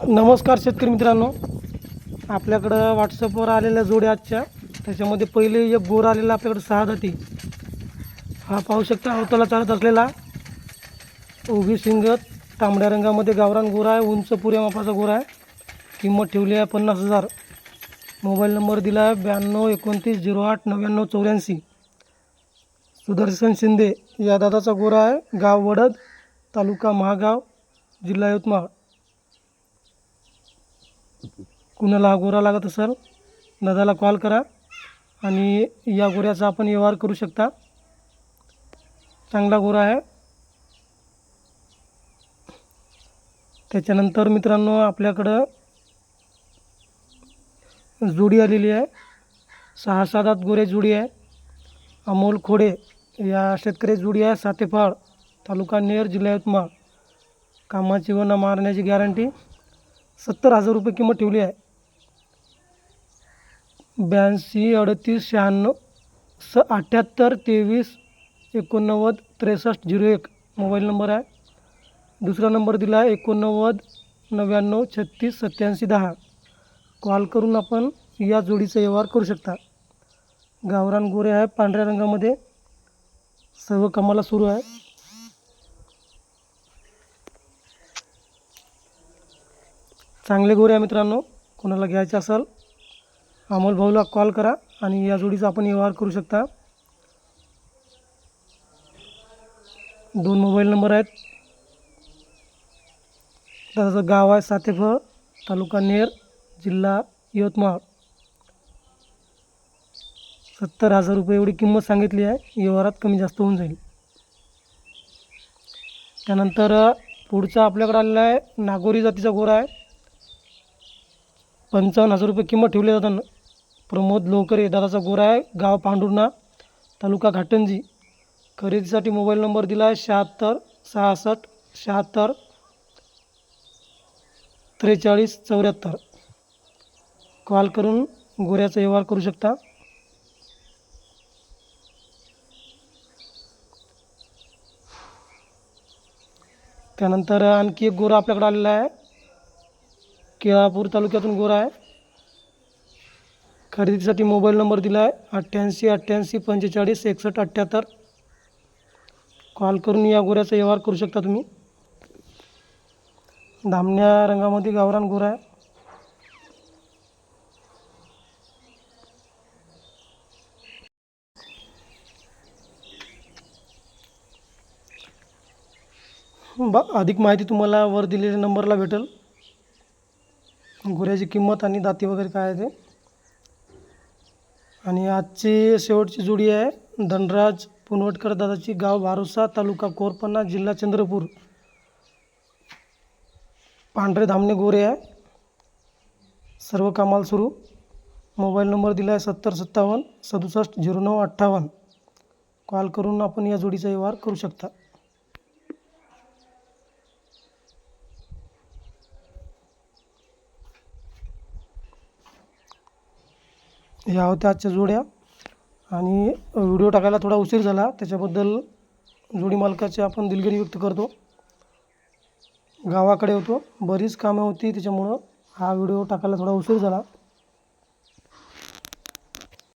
नमस्कार शेतकरी मित्रांनो, आपल्याकडं व्हॉट्सअपवर आलेल्या जोड्या आजच्या त्याच्यामध्ये पहिले एक गोर आलेला आपल्याकडं 6 दाती. हा पाहू शकता अवताला चालत असलेला उभी शिंगत तांबड्या रंगामध्ये गावरान गोरा आहे. उंच पुऱ्या मापाचा गोरा आहे. किंमत ठेवली आहे 50,000. मोबाईल नंबर दिला आहे 9229089984. सुदर्शन शिंदे या दादाचा गोरा आहे. गाव वडद, तालुका महागाव, जिल्हा यवतमाळ. कुणाला हा गोरा लागत असेल दादाला कॉल करा आणि या गोऱ्याचा आपण व्यवहार करू शकता. चांगला गोरा आहे. त्याच्यानंतर मित्रांनो आपल्याकडं जोडी आलेली आहे. 6-7 दात गोरे जोडी आहे. अमोल खोडे या शेतकरी जोडी आहे. सातेफाळ, तालुका नेर, जिल्हा यवतमाळ. कामाची व न मारण्याची गॅरंटी. 70,000 रुपये किंमत ठेवली आहे. 82 38 96 78 23 89 63 01 मोबाईल नंबर आहे. दुसरा नंबर दिला आहे 89 99 36 87 10. कॉल करून आपण या जोडीचा व्यवहार करू शकता. गावरान गोरे आहे पांढऱ्या रंगामध्ये. सर्व कामाला सुरू आहे. चांगले गोरे आहे मित्रांनो. कोणाला घ्यायचे असेल अमोल भाऊला कॉल करा आणि या जोडीचा आपण व्यवहार करू शकता. 2 मोबाईल नंबर आहेत. त्याचं गाव आहे सातेफळ, तालुका नेर, जिल्हा यवतमाळ. 70,000 रुपये एवढी किंमत सांगितली आहे. व्यवहारात कमी जास्त होऊन जाईल. त्यानंतर पुढचा आपल्याकडे आलेला आहे नागोरी जातीचा गोरा आहे. 55,000 रुपये किंमत ठेवली जाताना. प्रमोद लोकरे दादाचा गोरा आहे. गाव पांडुर्णा, तालुका घाटंजी. खरेदीसाठी मोबाईल नंबर दिला आहे 76 66 76 43 74. कॉल करून गोऱ्याचा व्यवहार करू शकता. त्यानंतर आणखी एक गोरा आपल्याकडे आलेला आहे. केळापूर तालुक्यातून गोरा आहे. खरेदीसाठी मोबाईल नंबर दिला आहे 88 88 45 61 78. कॉल करून या गोऱ्याचा व्यवहार करू शकता तुम्ही. धामण्या रंगामध्ये गावरान गोरा आहे. अधिक माहिती तुम्हाला वर दिलेल्या नंबरला भेटेल. गोऱ्याची किंमत आणि दाती वगैरे काय आहे ते. आणि आजची शेवटची जोडी आहे धनराज पुनवटकर दादाची. गाव भारोसा, तालुका कोरपन्ना, जिल्हा चंद्रपूर. पांढरे धामणे गोरे आहे. सर्व कामाला सुरू. मोबाईल नंबर दिला आहे 70 57 67 09 58. कॉल करून आपण या जोडीचा व्यवहार करू शकता. ह्या होत्या आजच्या जोड्या. आणि व्हिडिओ टाकायला थोडा उशीर झाला त्याच्याबद्दल जोडी मालकाची आपण दिलगिरी व्यक्त करतो. गावाकडे होतो, बरीच कामं होती त्याच्यामुळं हा व्हिडिओ टाकायला थोडा उशीर झाला.